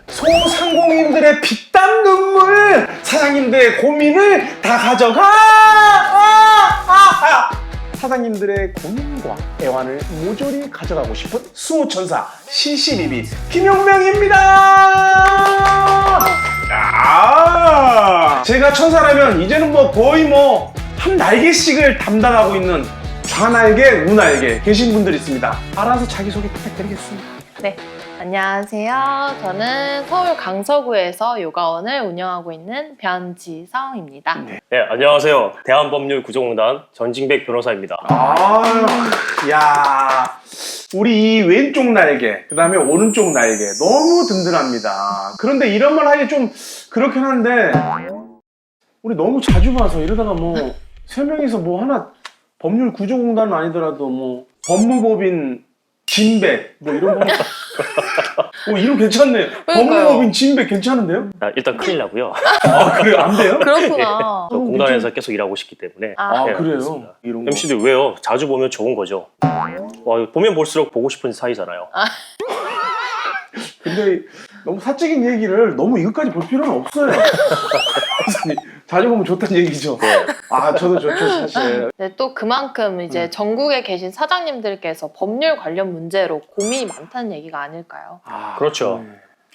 소상공인들의 피땀 눈물, 사장님들의 고민을 다 가져가! 사장님들의 고민과 애환을 모조리 가져가고 싶은 수호천사 CCBB 김용명입니다. 제가 천사라면 이제는 거의 한 날개씩을 담당하고 있는 좌날개, 우날개 계신 분들 있습니다. 알아서 자기소개 부탁드리겠습니다. 네, 안녕하세요. 저는 서울 강서구에서 요가원을 운영하고 있는 변지성입니다. 네, 안녕하세요. 대한법률구조공단 전징백 변호사입니다. 야, 우리 이 왼쪽 날개, 그 다음에 오른쪽 날개 너무 든든합니다. 그런데 이런 말 하기 좀 그렇긴 한데 우리 너무 자주 봐서 이러다가 세 명이서 하나 법률구조공단은 아니더라도 법무법인 진백 이런 거 이름 괜찮네. 법무법인 진백 괜찮은데요? 일단 큰일 나고요. 그래요? 안 돼요? 그렇구나. 공단에서 계속 일하고 싶기 때문에. 그래요? 그렇습니다. 이런 거. MC들 왜요? 자주 보면 좋은 거죠. 보면 볼수록 보고 싶은 사이잖아요. 근데 너무 사적인 얘기를 너무 이것까지 볼 필요는 없어요. 자주 보면 좋다는 얘기죠. 네. 저도 좋죠, 사실. 네, 또 그만큼 이제 전국에 계신 사장님들께서 법률 관련 문제로 고민이 많다는 얘기가 아닐까요? 그렇죠.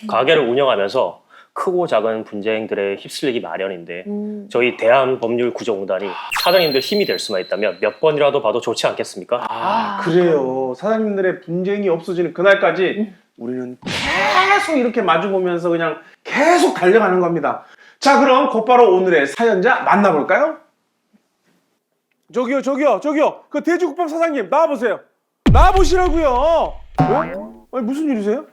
가게를 운영하면서 크고 작은 분쟁들에 휩쓸리기 마련인데 저희 대한법률구조공단이 사장님들 힘이 될 수만 있다면 몇 번이라도 봐도 좋지 않겠습니까? 그래요. 사장님들의 분쟁이 없어지는 그날까지 우리는 계속 이렇게 마주보면서 그냥 계속 달려가는 겁니다. 자, 그럼 곧바로 오늘의 사연자 만나볼까요? 저기요. 그 돼지국밥 사장님 나와보세요. 나와보시라고요. 왜? 무슨 일이세요?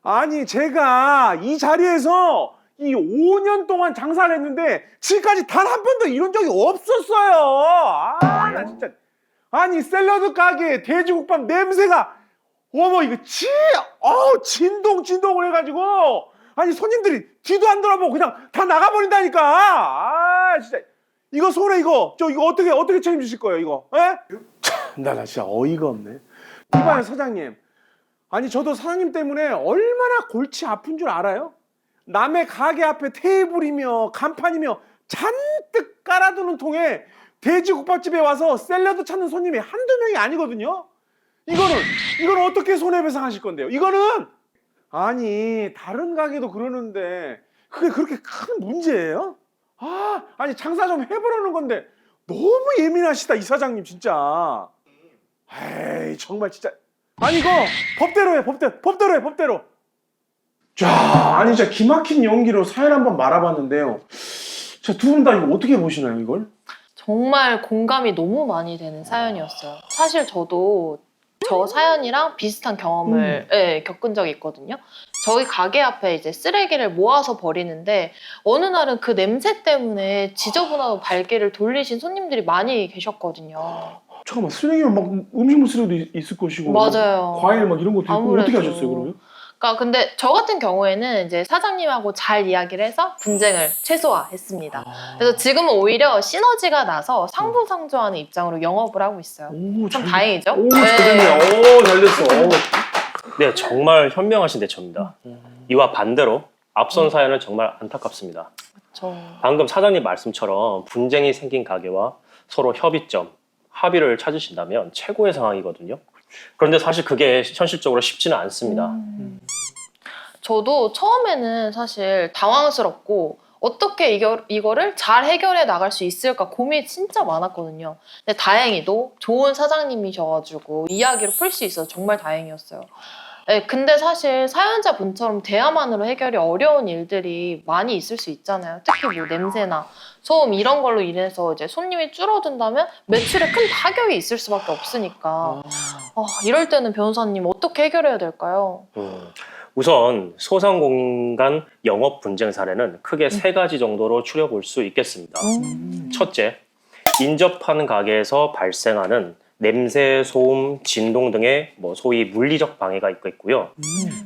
아니, 제가 이 자리에서 이 5년 동안 장사를 했는데 지금까지 단 한 번도 이런 적이 없었어요. 나 진짜. 아니, 샐러드 가게에 돼지국밥 냄새가 어머 이거 진동을 해가지고 아니 손님들이 뒤도 안 돌아보고 그냥 다 나가버린다니까. 진짜 이거 손해 이거 어떻게 책임지실 거예요 이거? 에? 나 진짜 어이가 없네. 이봐요 사장님. 아니 저도 사장님 때문에 얼마나 골치 아픈 줄 알아요? 남의 가게 앞에 테이블이며 간판이며 잔뜩 깔아두는 통에 돼지국밥집에 와서 샐러드 찾는 손님이 한두 명이 아니거든요. 이거는 어떻게 손해배상하실 건데요? 이거는 아니 다른 가게도 그러는데 그게 그렇게 큰 문제예요? 아니 장사 좀 해보려는 건데 너무 예민하시다 이 사장님 진짜. 에이 정말 진짜. 아니 이거 법대로 해 법대로. 자, 아니 진짜 기막힌 연기로 사연 한번 말아봤는데요. 자, 두 분 다 이거 어떻게 보시나요 이걸? 정말 공감이 너무 많이 되는 사연이었어요. 사실 저도 저 사연이랑 비슷한 경험을 겪은 적이 있거든요. 저희 가게 앞에 이제 쓰레기를 모아서 버리는데 어느 날은 그 냄새 때문에 지저분하고 발길을 돌리신 손님들이 많이 계셨거든요. 잠깐만, 쓰레기면 음식물 쓰레기도 있을 것이고 맞아요. 과일 이런 것도 있고. 아무래도. 어떻게 하셨어요 그러면? 그러니까 근데 저 같은 경우에는 이제 사장님하고 잘 이야기를 해서 분쟁을 최소화했습니다. 그래서 지금은 오히려 시너지가 나서 상부상조하는 입장으로 영업을 하고 있어요. 참 다행이죠? 잘 됐네요. 잘 됐어. 네, 정말 현명하신 대처입니다. 이와 반대로 앞선 사연은 정말 안타깝습니다. 방금 사장님 말씀처럼 분쟁이 생긴 가게와 서로 협의점, 합의를 찾으신다면 최고의 상황이거든요. 그런데 사실 그게 현실적으로 쉽지는 않습니다. 저도 처음에는 사실 당황스럽고 어떻게 이거를 잘 해결해 나갈 수 있을까 고민이 진짜 많았거든요. 근데 다행히도 좋은 사장님이셔가지고 이야기로 풀 수 있어서 정말 다행이었어요. 네, 근데 사실 사연자 분처럼 대화만으로 해결이 어려운 일들이 많이 있을 수 있잖아요. 특히 냄새나 소음 이런 걸로 인해서 이제 손님이 줄어든다면 매출에 큰 타격이 있을 수밖에 없으니까 이럴 때는 변호사님 어떻게 해결해야 될까요? 우선 소상공간 영업 분쟁 사례는 크게 세 가지 정도로 추려볼 수 있겠습니다. 첫째, 인접하는 가게에서 발생하는 냄새, 소음, 진동 등의 소위 물리적 방해가 있고요.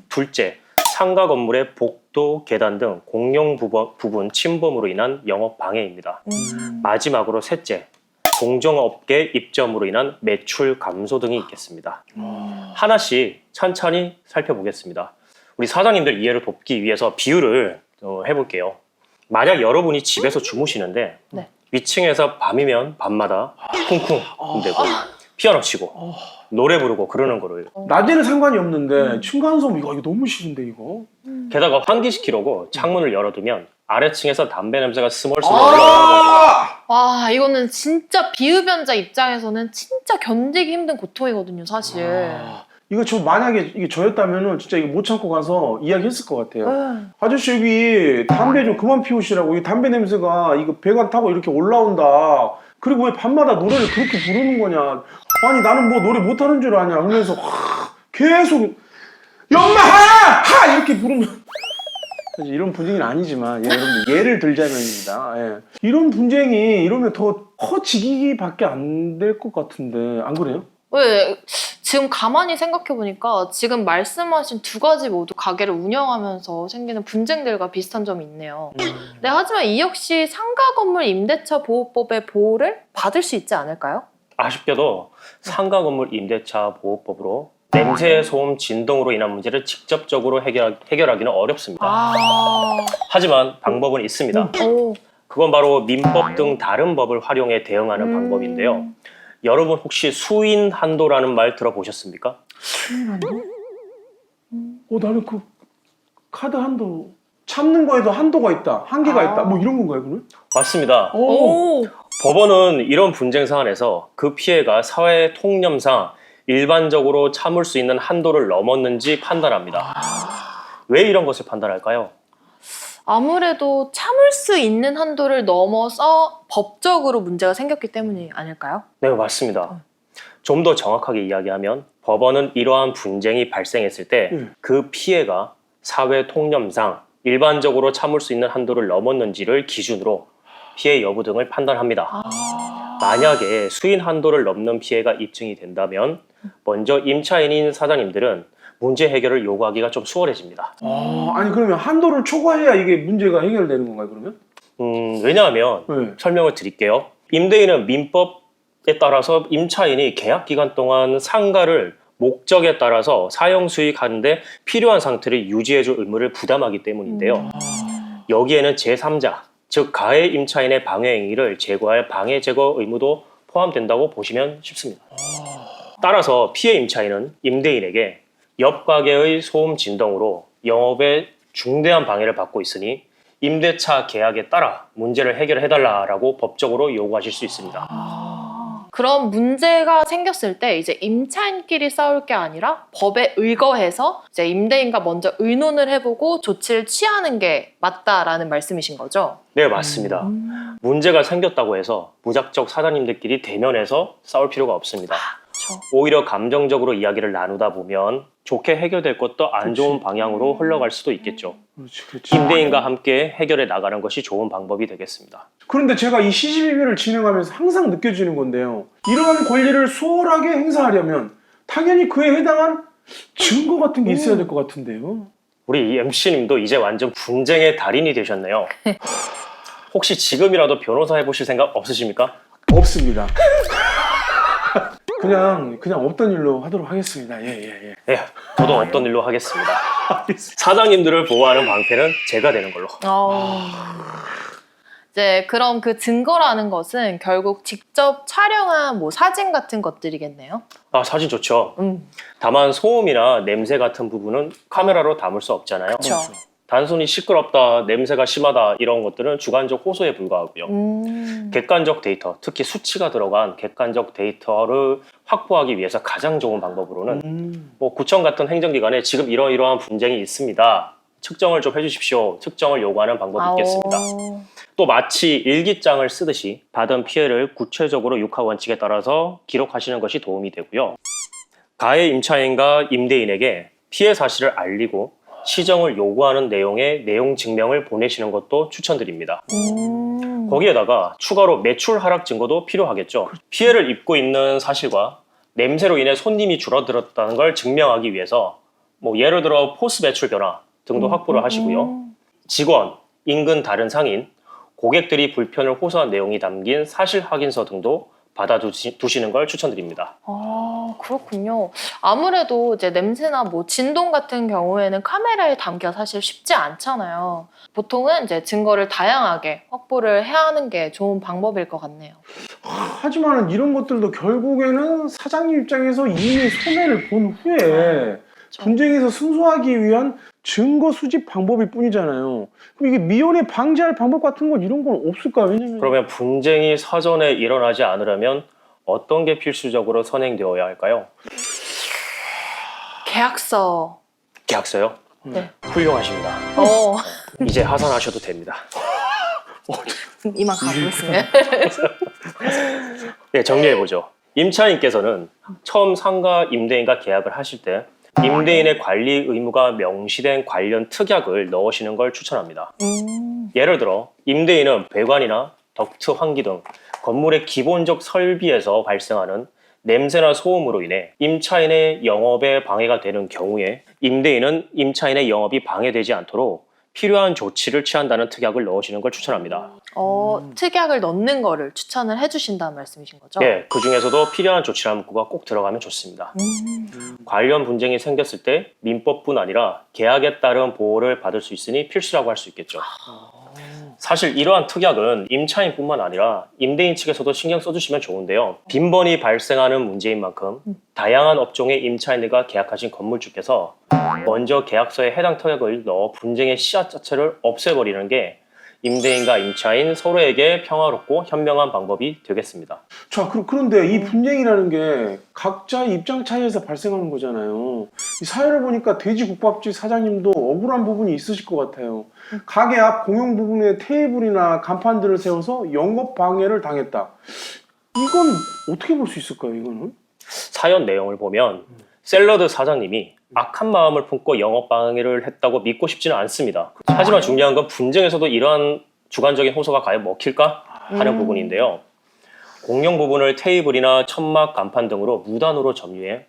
둘째, 상가 건물의 복도, 계단 등 공용 부분 침범으로 인한 영업 방해입니다. 마지막으로 셋째, 동종업계 입점으로 인한 매출 감소 등이 있겠습니다. 하나씩 천천히 살펴보겠습니다. 우리 사장님들 이해를 돕기 위해서 비유를 해볼게요. 만약 여러분이 집에서 주무시는데 네. 위층에서 밤이면 밤마다 쿵쿵 흔들고 피아노 치고 노래 부르고 그러는 거를 낮에는 상관이 없는데 층간소음 이거 너무 싫은데 이거. 게다가 환기시키려고 창문을 열어두면 아래층에서 담배 냄새가 스멀스멀 올라오는 거죠. 와, 이거는 진짜 비흡연자 입장에서는 진짜 견디기 힘든 고통이거든요, 사실. 이거 저 만약에 이게 저였다면은 진짜 이거 못 참고 가서 이야기했을 것 같아요. 네. 아저씨 여기 담배 좀 그만 피우시라고. 이 담배 냄새가 이거 배관 타고 이렇게 올라온다. 그리고 왜 밤마다 노래를 그렇게 부르는 거냐. 아니 나는 뭐 노래 못하는 줄 아냐. 그러면서 계속 연마 하! 이렇게 부르면 사실 이런 분쟁이는 아니지만 여러분들 예를 들자면입니다. 예. 이런 분쟁이 이러면 더 커지기밖에 안 될 것 같은데 안 그래요? 왜 지금 가만히 생각해보니까 지금 말씀하신 두 가지 모두 가게를 운영하면서 생기는 분쟁들과 비슷한 점이 있네요. 네, 하지만 이 역시 상가 건물 임대차 보호법의 보호를 받을 수 있지 않을까요? 아쉽게도 상가 건물 임대차 보호법으로 냄새, 소음, 진동으로 인한 문제를 직접적으로 해결하기는 어렵습니다. 하지만 방법은 있습니다. 오. 그건 바로 민법 등 다른 법을 활용해 대응하는 방법인데요. 여러분 혹시 수인 한도라는 말 들어보셨습니까? 나는 그 카드 한도 참는 거에도 한도가 있다, 한계가 있다, 뭐 이런 건가요, 그러면? 맞습니다. 오. 법원은 이런 분쟁 사안에서 그 피해가 사회 통념상 일반적으로 참을 수 있는 한도를 넘었는지 판단합니다. 왜 이런 것을 판단할까요? 아무래도 참을 수 있는 한도를 넘어서 법적으로 문제가 생겼기 때문이 아닐까요? 네, 맞습니다. 좀 더 정확하게 이야기하면 법원은 이러한 분쟁이 발생했을 때 그 피해가 사회 통념상 일반적으로 참을 수 있는 한도를 넘었는지를 기준으로 피해 여부 등을 판단합니다. 만약에 수인 한도를 넘는 피해가 입증이 된다면 먼저 임차인인 사장님들은 문제 해결을 요구하기가 좀 수월해집니다. 아니 그러면 한도를 초과해야 이게 문제가 해결되는 건가요, 그러면? 왜냐하면 네. 설명을 드릴게요. 임대인은 민법에 따라서 임차인이 계약 기간 동안 상가를 목적에 따라서 사용 수익하는데 필요한 상태를 유지해줄 의무를 부담하기 때문인데요. 여기에는 제3자, 즉 가해 임차인의 방해 행위를 제거할 방해 제거 의무도 포함된다고 보시면 쉽습니다. 따라서 피해 임차인은 임대인에게 옆 가게의 소음 진동으로 영업에 중대한 방해를 받고 있으니 임대차 계약에 따라 문제를 해결해달라고 법적으로 요구하실 수 있습니다. 그럼 문제가 생겼을 때 이제 임차인끼리 싸울 게 아니라 법에 의거해서 이제 임대인과 먼저 의논을 해보고 조치를 취하는 게 맞다라는 말씀이신 거죠? 네, 맞습니다. 문제가 생겼다고 해서 무작정 사장님들끼리 대면해서 싸울 필요가 없습니다. 그렇죠. 오히려 감정적으로 이야기를 나누다 보면 좋게 해결될 것도 안 좋은 방향으로 흘러갈 수도 있겠죠. 그렇지. 임대인과 함께 해결해 나가는 것이 좋은 방법이 되겠습니다. 그런데 제가 이 시집이별을 진행하면서 항상 느껴지는 건데요. 이러한 권리를 수월하게 행사하려면 당연히 그에 해당한 증거 같은 게 있어야 될 것 같은데요. 우리 MC님도 이제 완전 분쟁의 달인이 되셨네요. 혹시 지금이라도 변호사 해보실 생각 없으십니까? 없습니다. 그냥 없던 일로 하도록 하겠습니다. 예. 예, 저도 없던 일로 하겠습니다. 사장님들을 보호하는 방패는 제가 되는 걸로. 이제 그럼 그 증거라는 것은 결국 직접 촬영한 뭐 사진 같은 것들이겠네요. 사진 좋죠. 다만 소음이나 냄새 같은 부분은 카메라로 담을 수 없잖아요. 그렇죠. 단순히 시끄럽다, 냄새가 심하다 이런 것들은 주관적 호소에 불과하고요. 객관적 데이터, 특히 수치가 들어간 객관적 데이터를 확보하기 위해서 가장 좋은 방법으로는 뭐 구청 같은 행정기관에 지금 이러이러한 분쟁이 있습니다. 측정을 좀 해주십시오. 측정을 요구하는 방법이 있겠습니다. 또 마치 일기장을 쓰듯이 받은 피해를 구체적으로 육하 원칙에 따라서 기록하시는 것이 도움이 되고요. 가해 임차인과 임대인에게 피해 사실을 알리고 시정을 요구하는 내용의 내용 증명을 보내시는 것도 추천드립니다. 거기에다가 추가로 매출 하락 증거도 필요하겠죠. 피해를 입고 있는 사실과 냄새로 인해 손님이 줄어들었다는 걸 증명하기 위해서 뭐 예를 들어 포스 매출 변화 등도 확보를 하시고요. 직원, 인근 다른 상인, 고객들이 불편을 호소한 내용이 담긴 사실 확인서 등도 받아두시는 걸 추천드립니다. 아, 그렇군요. 아무래도 이제 냄새나 뭐 진동 같은 경우에는 카메라에 담기가 사실 쉽지 않잖아요. 보통은 이제 증거를 다양하게 확보를 해야 하는 게 좋은 방법일 것 같네요. 하지만 이런 것들도 결국에는 사장님 입장에서 이미 손해를 본 후에 분쟁에서 승소하기 위한 증거 수집 방법일 뿐이잖아요. 그럼 이게 미연에 방지할 방법 같은 건 이런 건 없을까요? 왜냐면 그러면 분쟁이 사전에 일어나지 않으려면 어떤 게 필수적으로 선행되어야 할까요? 계약서. 계약서요? 네. 훌륭하십니다. 이제 하산하셔도 됩니다. 이만 가보겠습니다. 네, 정리해보죠. 임차인께서는 처음 상가 임대인과 계약을 하실 때 임대인의 관리 의무가 명시된 관련 특약을 넣으시는 걸 추천합니다. 예를 들어 임대인은 배관이나 덕트 환기 등 건물의 기본적 설비에서 발생하는 냄새나 소음으로 인해 임차인의 영업에 방해가 되는 경우에 임대인은 임차인의 영업이 방해되지 않도록 필요한 조치를 취한다는 특약을 넣으시는 걸 추천합니다. 특약을 넣는 거를 추천을 해주신다는 말씀이신 거죠? 네, 그 중에서도 필요한 조치라는 문구가 꼭 들어가면 좋습니다. 관련 분쟁이 생겼을 때 민법뿐 아니라 계약에 따른 보호를 받을 수 있으니 필수라고 할 수 있겠죠. 사실 이러한 특약은 임차인뿐만 아니라 임대인 측에서도 신경 써주시면 좋은데요. 빈번히 발생하는 문제인 만큼 다양한 업종의 임차인들과 계약하신 건물주께서 먼저 계약서에 해당 특약을 넣어 분쟁의 씨앗 자체를 없애버리는 게 임대인과 임차인 서로에게 평화롭고 현명한 방법이 되겠습니다. 자, 그런데 이 분쟁이라는 게 각자의 입장 차이에서 발생하는 거잖아요. 이 사연을 보니까 돼지국밥집 사장님도 억울한 부분이 있으실 것 같아요. 가게 앞 공용 부분에 테이블이나 간판들을 세워서 영업 방해를 당했다. 이건 어떻게 볼 수 있을까요, 이거는? 사연 내용을 보면 샐러드 사장님이 악한 마음을 품고 영업 방해를 했다고 믿고 싶지는 않습니다. 하지만 중요한 건 분쟁에서도 이러한 주관적인 호소가 과연 먹힐까 하는 부분인데요. 공용 부분을 테이블이나 천막, 간판 등으로 무단으로 점유해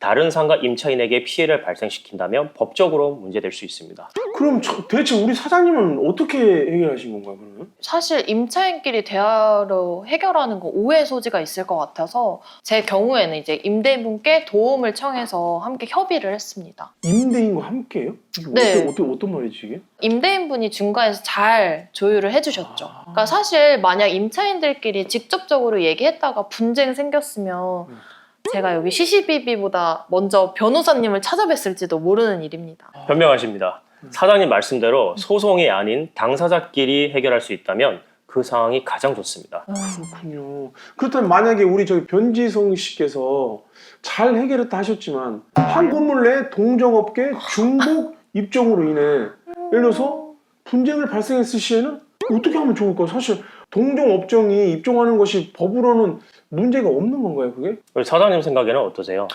다른 상가 임차인에게 피해를 발생시킨다면 법적으로 문제될 수 있습니다. 그럼 대체 우리 사장님은 어떻게 해결하신 건가요, 그러면? 사실 임차인끼리 대화로 해결하는 거 오해 소지가 있을 것 같아서 제 경우에는 이제 임대인분께 도움을 청해서 함께 협의를 했습니다. 임대인과 함께요? 이게 네. 어떤 말이지 이게? 임대인분이 중간에서 잘 조율을 해주셨죠. 그러니까 사실 만약 임차인들끼리 직접적으로 얘기했다가 분쟁 생겼으면 제가 여기 시시비비보다 먼저 변호사님을 찾아뵀을지도 모르는 일입니다. 현명하십니다. 사장님 말씀대로 소송이 아닌 당사자끼리 해결할 수 있다면 그 상황이 가장 좋습니다. 그렇군요. 그렇다면 만약에 우리 저기 변지성 씨께서 잘 해결했다 하셨지만 한 건물 내 동종업계 중복 입종으로 인해 예를 들어서 분쟁을 발생했을 시에는 어떻게 하면 좋을까요? 사실 동종업종이 입종하는 것이 법으로는 문제가 없는 건가요, 그게? 우리 사장님 생각에는 어떠세요?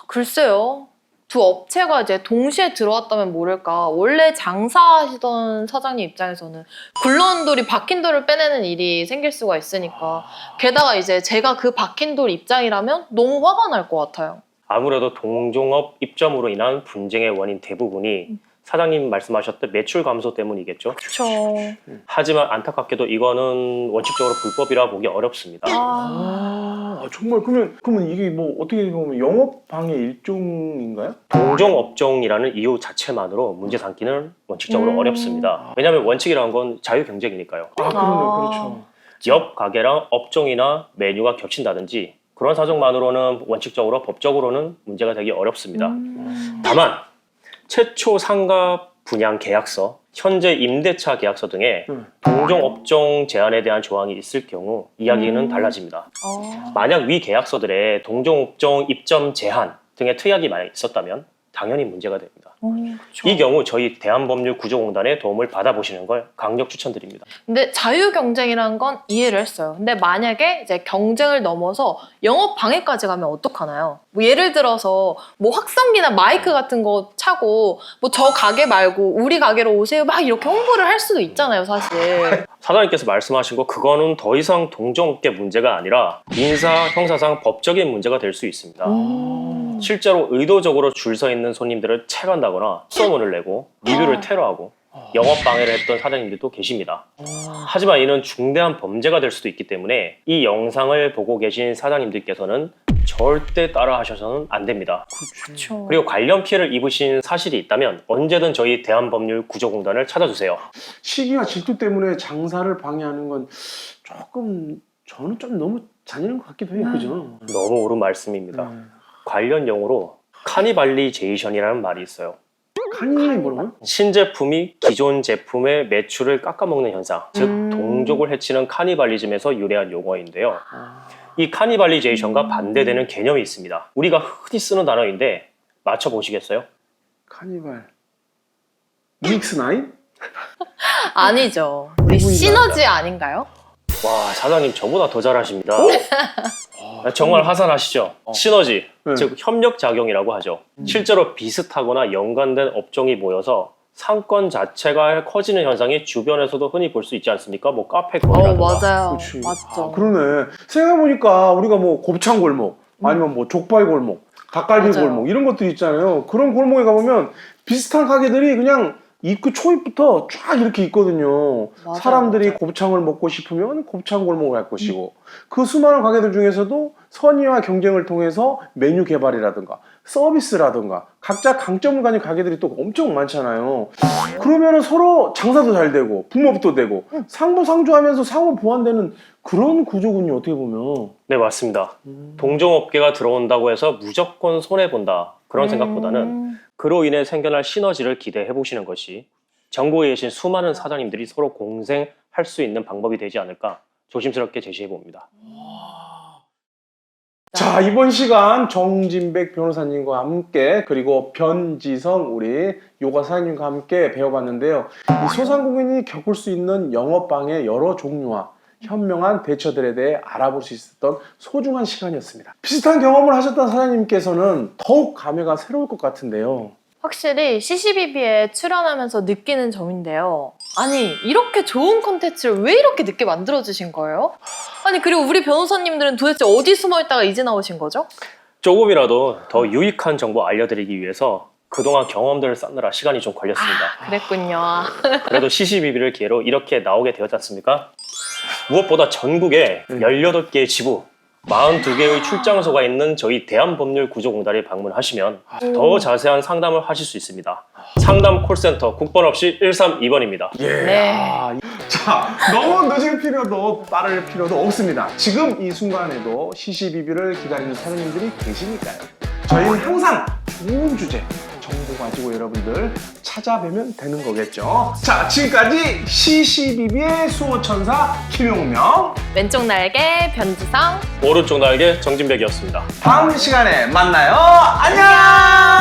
글쎄요. 두 업체가 이제 동시에 들어왔다면 모를까. 원래 장사하시던 사장님 입장에서는 굴러온 돌이 박힌 돌을 빼내는 일이 생길 수가 있으니까. 게다가 이제 제가 그 박힌 돌 입장이라면 너무 화가 날 것 같아요. 아무래도 동종업 입점으로 인한 분쟁의 원인 대부분이 사장님 말씀하셨던 매출 감소 때문이겠죠. 그렇죠. 하지만 안타깝게도 이거는 원칙적으로 불법이라 보기 어렵습니다. 정말 그러면 이게 뭐 어떻게 보면 영업 방해 일종인가요? 동종업종이라는 이유 자체만으로 문제 삼기는 원칙적으로 어렵습니다. 왜냐하면 원칙이라는 건 자유 경쟁이니까요. 그러네요. 그렇죠. 옆 가게랑 업종이나 메뉴가 겹친다든지 그런 사정만으로는 원칙적으로 법적으로는 문제가 되기 어렵습니다. 다만 최초 상가 분양 계약서, 현재 임대차 계약서 등의 동종업종 제한에 대한 조항이 있을 경우 이야기는 달라집니다. 만약 위 계약서들에 동종업종 입점 제한 등의 특약이 만약 있었다면 당연히 문제가 됩니다. 그렇죠. 이 경우 저희 대한법률구조공단의 도움을 받아보시는 걸 강력 추천드립니다. 근데 자유 경쟁이라는 건 이해를 했어요. 근데 만약에 이제 경쟁을 넘어서 영업 방해까지 가면 어떡하나요? 뭐 예를 들어서 뭐 확성기나 마이크 같은 거 차고 뭐 저 가게 말고 우리 가게로 오세요 막 이렇게 홍보를 할 수도 있잖아요, 사실. 사장님께서 말씀하신 거 그거는 더 이상 동종업계 문제가 아니라 민사, 형사상 법적인 문제가 될 수 있습니다. 실제로 의도적으로 줄 서 있는 손님들을 채간다거나 소문을 내고 리뷰를 테러하고 영업 방해를 했던 사장님들도 계십니다. 하지만 이는 중대한 범죄가 될 수도 있기 때문에 이 영상을 보고 계신 사장님들께서는 절대 따라 하셔서는 안 됩니다. 그렇죠. 그리고 관련 피해를 입으신 사실이 있다면 언제든 저희 대한법률구조공단을 찾아주세요. 시기와 질투 때문에 장사를 방해하는 건 조금 저는 좀 너무 잔인한 것 같기도 해요. 그죠? 너무 옳은 말씀입니다. 관련 용어로 카니발리제이션이라는 말이 있어요. 칸이 뭐라고요? 신제품이 기존 제품의 매출을 깎아먹는 현상, 즉 동족을 해치는 카니발리즘에서 유래한 용어인데요. 이 카니발리제이션과 반대되는 개념이 있습니다. 우리가 흔히 쓰는 단어인데 맞춰보시겠어요? 카니발 믹스9? 아니죠. 우리 시너지 아닌가요? 와, 사장님 저보다 더 잘하십니다. 정말 하산하시죠? 시너지, 네. 즉 협력작용이라고 하죠. 실제로 비슷하거나 연관된 업종이 모여서 상권 자체가 커지는 현상이 주변에서도 흔히 볼 수 있지 않습니까? 뭐 카페 거리라든가. 맞아요. 그치. 맞죠. 그러네. 생각해보니까 우리가 뭐 곱창 골목, 아니면 뭐 족발 골목, 닭갈비 맞아요. 골목 이런 것들이 있잖아요. 그런 골목에 가보면 비슷한 가게들이 그냥 입구 초입부터 쫙 이렇게 있거든요. 맞아요, 사람들이 맞아요. 곱창을 먹고 싶으면 곱창 골목을 갈 것이고 그 수많은 가게들 중에서도 선의와 경쟁을 통해서 메뉴 개발이라든가 서비스라든가 각자 강점을 가진 가게들이 또 엄청 많잖아요. 그러면 서로 장사도 잘 되고 붕업도 되고 상부상조하면서 상호 보완되는 그런 구조군요. 어떻게 보면. 네, 맞습니다. 동종업계가 들어온다고 해서 무조건 손해본다. 그런 생각보다는 그로 인해 생겨날 시너지를 기대해 보시는 것이 전국에 계신 수많은 사장님들이 서로 공생할 수 있는 방법이 되지 않을까 조심스럽게 제시해 봅니다. 자, 이번 시간 정진백 변호사님과 함께 그리고 변지성 우리 요가 사장님과 함께 배워봤는데요. 이 소상공인이 겪을 수 있는 영업방해 여러 종류와 현명한 대처들에 대해 알아볼 수 있었던 소중한 시간이었습니다. 비슷한 경험을 하셨던 사장님께서는 더욱 감회가 새로울 것 같은데요. 확실히 CCBB에 출연하면서 느끼는 점인데요. 아니, 이렇게 좋은 콘텐츠를 왜 이렇게 늦게 만들어주신 거예요? 아니, 그리고 우리 변호사님들은 도대체 어디 숨어있다가 이제 나오신 거죠? 조금이라도 더 유익한 정보 알려드리기 위해서 그동안 경험들을 쌓느라 시간이 좀 걸렸습니다. 그랬군요. 그래도 CCBB를 기회로 이렇게 나오게 되었지 않습니까? 무엇보다 전국에 18개의 지부, 42개의 출장소가 있는 저희 대한법률구조공단에 방문하시면 더 자세한 상담을 하실 수 있습니다. 상담 콜센터 국번 없이 132번입니다. 예. 네. 자, 너무 늦을 필요도 빠를 필요도 없습니다. 지금 이 순간에도 CCBB를 기다리는 사장님들이 계시니까요. 저희는 항상 좋은 주제, 정보 가지고 여러분들 찾아뵈면 되는 거겠죠. 자, 지금까지 CCBB의 수호천사 김용명, 왼쪽 날개 변지성. 오른쪽 날개 정진백이었습니다. 다음 시간에 만나요. 안녕!